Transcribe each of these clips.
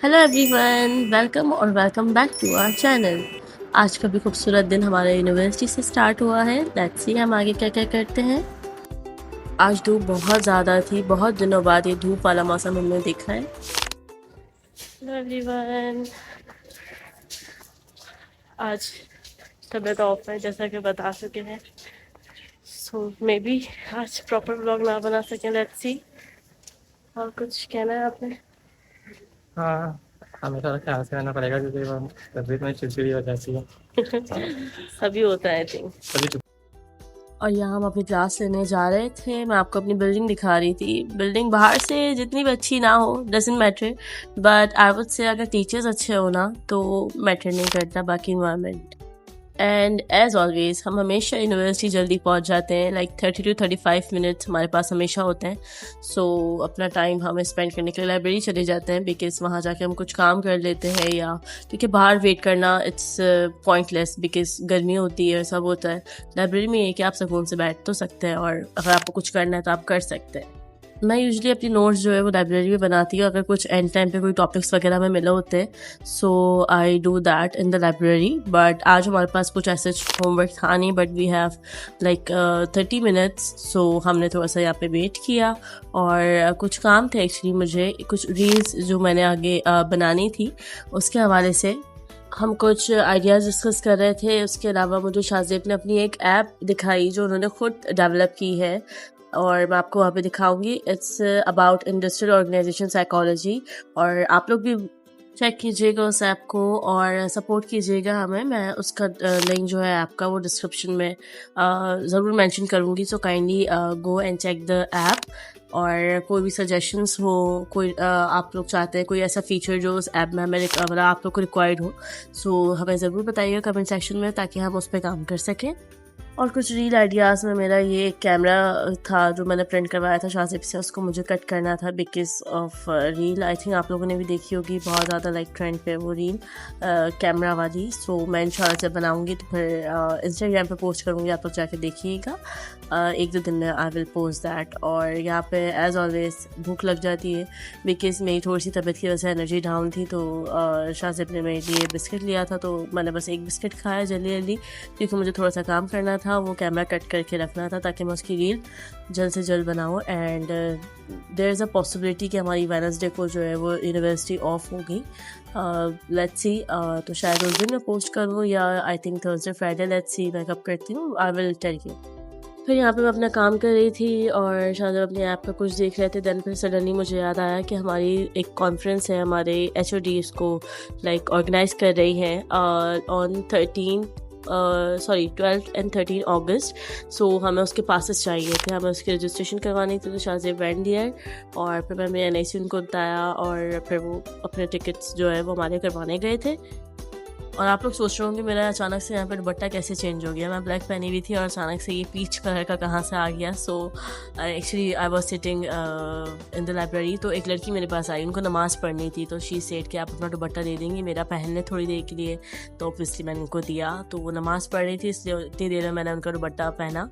Hello everyone, welcome और welcome back to our channel. आज का भी खूबसूरत दिन हमारे यूनिवर्सिटी से स्टार्ट हुआ है। लेट्स सी हम आगे क्या क्या करते हैं। आज धूप बहुत ज़्यादा थी, बहुत दिनों बाद ये धूप वाला मौसम हमने देखा है। हेलो एवरीवन, आज तबीयत ऑफ है जैसा कि बता चुके हैं। सो मे बी आज प्रॉपर व्लॉग ना बना सकें। Let's see. और कुछ कहना है आपने? हाँ, हमेशा ख्याल से रहना पड़ेगा क्योंकि वो तबीयत में चिड़चिड़ी हो जाती है। सभी होता है आई थिंक। तभी और यहाँ हम अपनी क्लास लेने जा रहे थे। मैं आपको अपनी बिल्डिंग दिखा रही थी। बिल्डिंग बाहर से जितनी भी अच्छी ना हो doesn't matter, but I would say अगर टीचर्स अच्छे हो ना तो मैटर नहीं करता बाकी इन्वायरमेंट। एंड एज ऑलवेज हम हमेशा यूनिवर्सिटी जल्दी पहुंच जाते हैं। लाइक 30 to 35 मिनट्स हमारे पास हमेशा होते हैं। सो अपना टाइम हम स्पेंड करने के लिए लाइब्रेरी चले जाते हैं, बिकॉज वहाँ जाके हम कुछ काम कर लेते हैं, या क्योंकि बाहर वेट करना इट्स पॉइंटलेस बिकॉज गर्मी होती है, सब होता है। लाइब्रेरी में ये कि आप सुकून से बैठ तो सकते हैं, और अगर आपको कुछ करना है तो आप कर सकते हैं। मैं यूजुअली अपनी नोट्स जो है वो लाइब्रेरी में बनाती हूँ, अगर कुछ एंड टाइम पे कोई टॉपिक्स वगैरह में मिले होते हैं। So I do that in the library. But आज हमारे पास कुछ ऐसे होमवर्क था नहीं, but we have like 30 minutes. So हमने थोड़ा सा यहाँ पे वेट किया, और कुछ काम थे एक्चुअली। मुझे कुछ रील्स जो मैंने आगे बनानी थी उसके हवाले से हम कुछ आइडियाज़ डिस्कस कर रहे थे। उसके अलावा मुझे शाहजेब ने अपनी एक ऐप दिखाई जो उन्होंने खुद डेवलप की है, और मैं आपको वहाँ पे दिखाऊंगी। It's about industrial organisation psychology, और आप लोग भी चेक कीजिएगा उस ऐप को और सपोर्ट कीजिएगा हमें। मैं उसका लिंक जो है ऐप का वो डिस्क्रिप्शन में ज़रूर मेंशन करूँगी। So kindly go and check the app. और कोई भी सजेशंस हो, कोई आप लोग चाहते हैं कोई ऐसा फीचर जो उस ऐप में हमें मतलब आप लोग को रिक्वायर्ड हो, सो हमें ज़रूर बताइएगा कमेंट सेक्शन में, ताकि हम उस पर काम कर सकें। और कुछ रील आइडियाज़ में मेरा ये एक कैमरा था जो मैंने प्रिंट करवाया था शाहजेब से, उसको मुझे कट करना था because of reel. I think आप लोगों ने भी देखी होगी, बहुत ज़्यादा लाइक ट्रेंड पे वो रील कैमरा वाली। सो मैं इंशाल्लाह से बनाऊंगी तो फिर इंस्टाग्राम पे पोस्ट करूँगी, आप लोग जाके देखिएगा। एक दो दिन में आई विल पोस्ट दैट। और यहाँ पे एज ऑलवेज भूख लग जाती है बिकॉज मेरी थोड़ी सी तबीयत की वजह से एनर्जी डाउन थी। तो शाहजेब ने मेरे लिए बिस्किट लिया था, तो मैंने बस एक बिस्किट खाया जल्दी जल्दी, क्योंकि मुझे थोड़ा सा काम करना था। वो कैमरा कट करके रखना था ताकि मैं उसकी रील जल्द से जल्द बनाऊँ। And there is a possibility कि हमारी वेडनेसडे को जो है वो यूनिवर्सिटी ऑफ होगी। लेट्स सी, तो शायद उस दिन मैं पोस्ट करूँ, या I think Thursday Friday. Let's see मैं कब करती हूँ, आई विल टेल यू। फिर यहाँ पे मैं अपना काम कर रही थी और शायद अपने ऐप का कुछ देख रहे थे। देन फिर सडनली मुझे याद आया कि हमारी एक कॉन्फ्रेंस है, हमारे HOD इसको लाइक ऑर्गेनाइज कर रही हैं ऑन 12 एंड 13 अगस्त। सो हमें उसके पासेस चाहिए थे, हमें उसकी रजिस्ट्रेशन करवानी थी। तो शाहजेब वेंट दिया, और फिर मैंने NIC उनको बताया, और फिर वो अपने टिकट्स जो है वो हमारे करवाने गए थे। और आप लोग सोच रहे होंगे मेरा अचानक से यहाँ पर दुपट्टा कैसे चेंज हो गया। मैं ब्लैक पहनी हुई थी और अचानक से ये पीच कलर का कहाँ से आ गया। So actually I was sitting in the library. तो एक लड़की मेरे पास आई, उनको नमाज़ पढ़नी थी। तो शी सेड कि आप अपना दुपट्टा दे देंगी मेरा पहनने थोड़ी देर के लिए। तो ऑब्वियसली मैंने उनको दिया। तो वो नमाज़ पढ़ रही थी, इसलिए इतनी देर में मैंने उनका दुपट्टा पहना।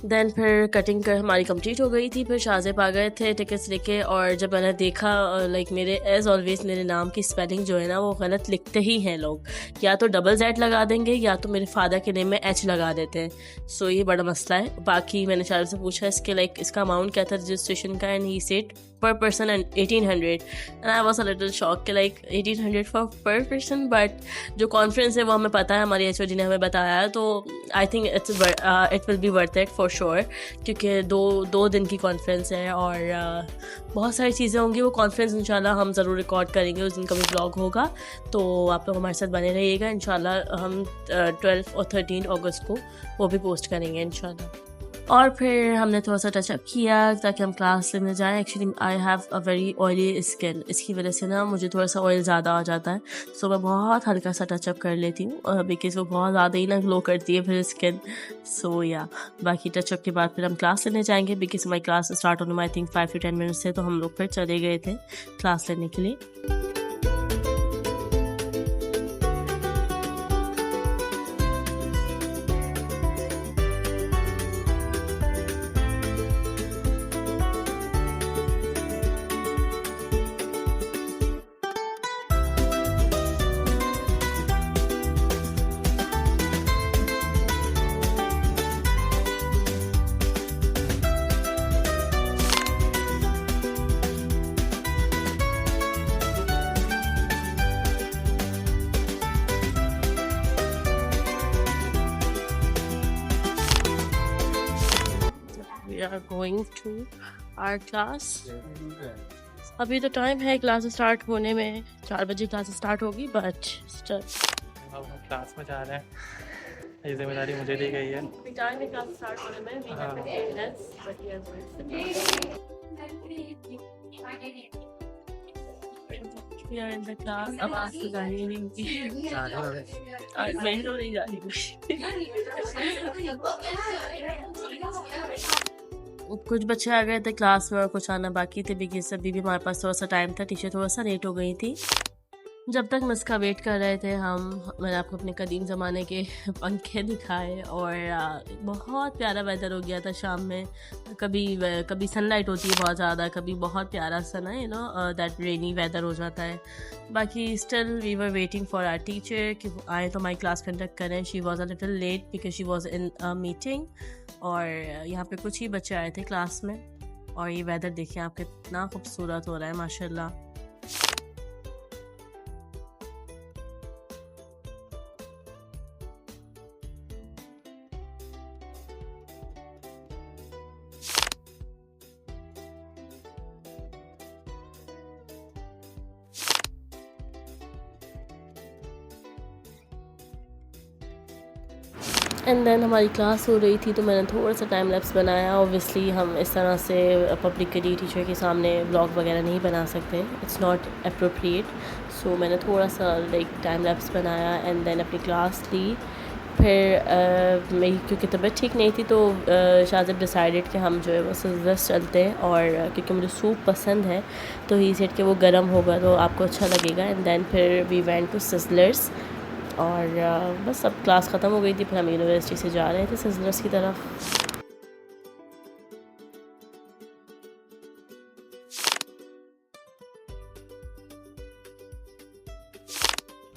देन फिर कटिंग कर हमारी कंप्लीट हो गई थी। फिर शाहजेब आ गए थे टिकट्स लेके, और जब मैंने देखा लाइक मेरे एज ऑलवेज मेरे नाम की स्पेलिंग जो है ना वो गलत लिखते ही हैं लोग। या तो डबल Z लगा देंगे, या तो मेरे फादर के नेम में H लगा देते हैं। सो ये बड़ा मसला है। बाकी मैंने शाहजेब से पूछा इसके लाइक इसका अमाउंट क्या था रजिस्ट्रेशन का, and he said per person and 1800, and I was a little shocked कि like 1800 for per person। but जो कॉन्फ्रेंस है वो हमें पता है, हमारी HOD ने हमें बताया है। तो I think it will be worth it for sure, क्योंकि दो दिन की कॉन्फ्रेंस है, और बहुत सारी चीज़ें होंगी। वो कॉन्फ्रेंस इंशाल्लाह हम ज़रूर रिकॉर्ड करेंगे, उस दिन का भी ब्लॉग होगा। तो आप लोग हमारे साथ बने रहिएगा। इंशाल्लाह हम 12 और 13 अगस्त को वो भी पोस्ट करेंगे इंशाल्लाह। और फिर हमने थोड़ा सा टचअप किया ताकि हम क्लास लेने जाएँ। Actually I have a very oily skin, इसकी वजह से ना मुझे थोड़ा सा ऑयल ज़्यादा आ जाता है। सो मैं बहुत हल्का सा टचअप कर लेती हूँ बिकॉज वो बहुत ज़्यादा ही ना ग्लो करती है फिर स्किन। सो या बाकी टचअप के बाद फिर हम क्लास लेने जाएंगे, बिकॉज हमारी क्लास स्टार्ट होने में आई थिंक 5 to 10 मिनट्स से। तो हम लोग फिर चले गए थे क्लास लेने के लिए। Going to our class. अभी तो टाइम है क्लास स्टार्ट होने में, 4 बजे क्लास स्टार्ट होगी, बट स्टिल अब हम क्लास में जा रहे हैं, ये जिम्मेदारी मुझे दी गई है। टाइम है क्लास स्टार्ट होने में, we have 15 minutes, but we are going to we are in the class। अब आज तो जा ही नहीं होगी, आज मैं तो नहीं जा रही कुछ बच्चे आ गए थे क्लास में और कुछ आना बाकी थे, बिकॉज अभी भी हमारे पास थोड़ा सा टाइम था, टीचर थोड़ा सा लेट हो गई थी। जब तक मिस का वेट कर रहे थे मैंने आपको अपने कदीम ज़माने के पंखे दिखाए, और बहुत प्यारा वेदर हो गया था शाम में। कभी सनलाइट होती है बहुत ज़्यादा, कभी बहुत प्यारा सा ना दैट रेनी वेदर हो जाता है। बाकी still we were waiting for our teacher कि वो आए तो हमारी क्लास कंडक्ट करें। She was a little late because she was in a meeting, और यहाँ पे कुछ ही बच्चे आए थे क्लास में। और ये वेदर देखिए आप कितना खूबसूरत हो रहा है माशाल्लाह। एंड देन हमारी क्लास हो रही थी तो मैंने थोड़ा सा टाइम लैप्स बनाया। ऑब्वियसली हम इस तरह से पब्लिकली टीचर के सामने व्लॉग वगैरह नहीं बना सकते, इट्स नॉट अप्रोप्रिएट। सो मैंने थोड़ा सा टाइम लैप्स बनाया एंड देन अपनी क्लास ली। फिर मेरी क्योंकि तबीयत ठीक नहीं थी तो शाहज़ब डिसाइडेड कि हम जो है वो सिज़लर्स चलते हैं, और क्योंकि मुझे सूप पसंद है तो ही सेट कि वो गर्म होगा तो आपको अच्छा लगेगा। एंड देन फिर वी वेंट टू सिज़लर्स, और बस अब क्लास ख़त्म हो गई थी, फिर हम यूनिवर्सिटी से जा रहे थे सिज़लर्स की तरफ।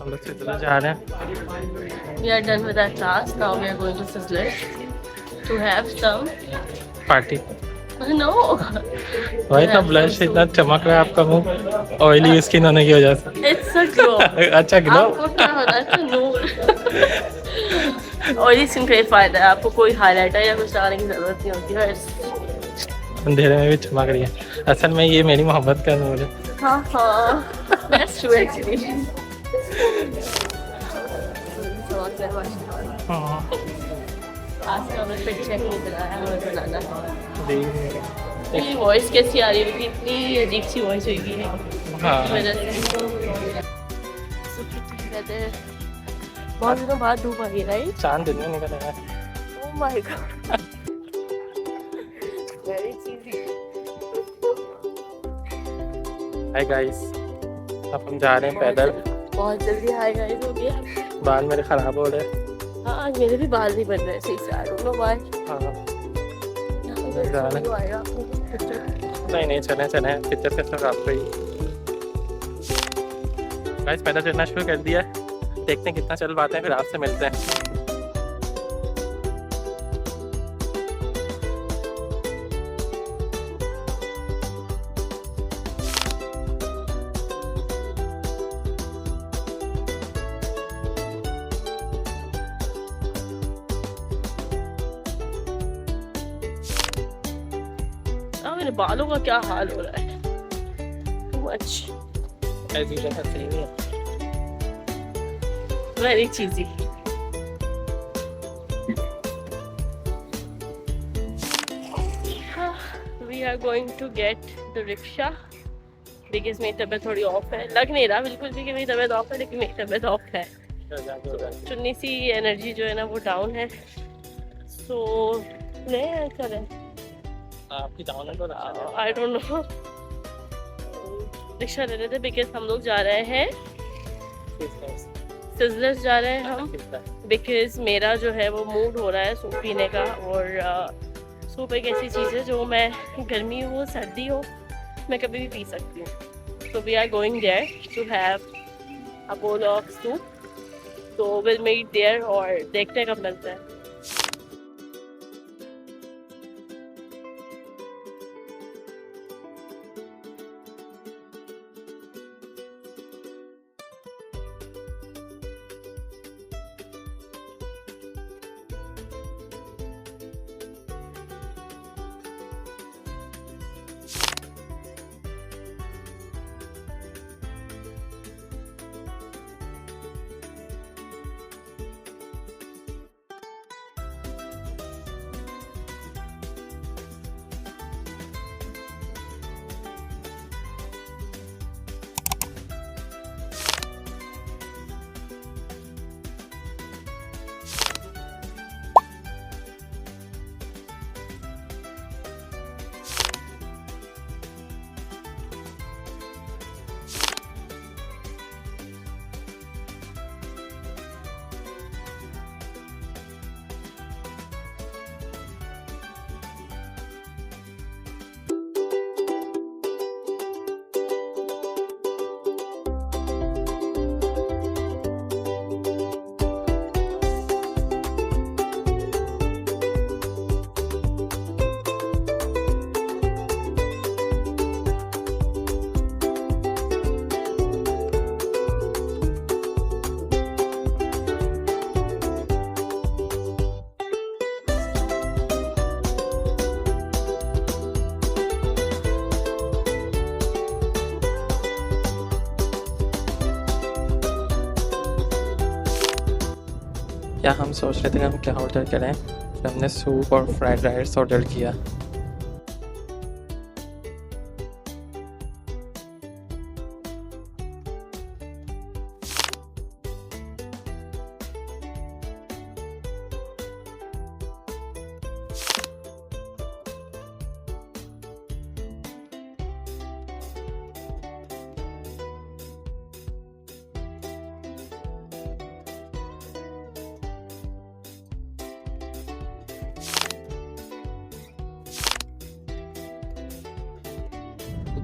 हम लोग सिज़लर जा रहे हैं। We are done with our class. Now we are going to Sizzlers to have some party. no। वही तो ब्लश इतना चमक रहा है आपका मुंह ऑयली स्किन होने की वजह से। It's a glow। अच्छा ग्लो। आपको क्या होता है? तो नूर। ऑयली स्किन का ये फायदा है, आपको कोई हाइलाइटर या कुछ लगाने की जरूरत नहीं होती है। अंधेरे में भी चमक रही है। असल में ये मेरी मोहब्बत का नूर है। हाँ हाँ, that's true actually। आज का हमें पेटी चेक नहीं बनाया, हमें बनाना है। मेरी वॉइस कैसी आ रही होगी, इतनी अजीब सी वॉइस होगी बहुत दिनों बाद धूप आ गई, राइट? चांद दिन में निकल आया। Oh my God, very cheesy. Hi guys, अब हम जा रहे हैं पैदल। बहुत जल्दी हाय गाइस हो गया। बाल मेरे ख़राब हो रहे हैं। हाँ, आज मेरे भी बाल नहीं बन रहे सही से, आई डोंट नो व्हाई। नहीं चले पिक्चर के साथ आपको ही। गाइस पैदल चलना शुरू कर दिया, देखते हैं कितना चल पाते हैं, फिर आपसे मिलते हैं। मेरे बालों का क्या हाल हो रहा है, too much, very cheesy। We are going to get the rickshaw because मेरी तबीयत थोड़ी ऑफ है, लग नहीं रहा बिल्कुल भी कि मेरी तबीयत ऑफ है, लेकिन मेरी तबीयत ऑफ है, चुन्नी सी एनर्जी जो है ना वो डाउन है। सो ले चलें, आपकी डाउन है तो आई डोंट नो, रिक्शा ले रहे थे बिकॉज हम लोग जा रहे हैं सिज़लर्स जा रहे हैं हम, बिकॉज मेरा जो है वो मूड हो रहा है सूप पीने का। और सूप एक ऐसी चीज़ है जो मैं गर्मी हो सर्दी हो मैं कभी भी पी सकती हूँ। So we are going there to have a bowl of soup, तो विल मीट देयर और देखते हैं कब मिलते हैं। या हम सोच रहे थे कि हम क्या ऑर्डर करें, तो हमने सूप और फ्राइड राइस ऑर्डर किया।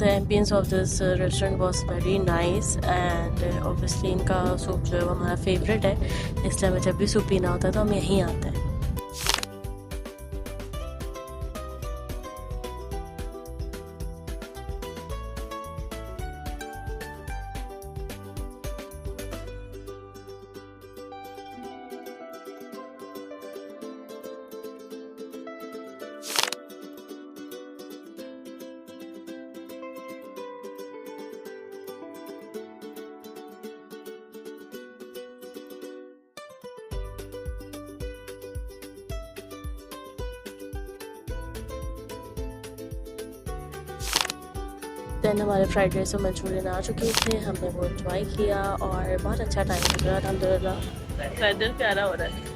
The ambience of this restaurant was very nice and obviously इनका सूप जो है वो हमारा फेवरेट है, इसलिए हमें जब भी सूप पीना होता है तो हम यहीं आते हैं। देन हमारे फ्राइड राइस और मंचूरियन आ चुके थे, हमने वो एंजॉय किया और बहुत अच्छा टाइम गुजरा अल्हम्दुलिल्लाह। वेदर प्यारा हो रहा है।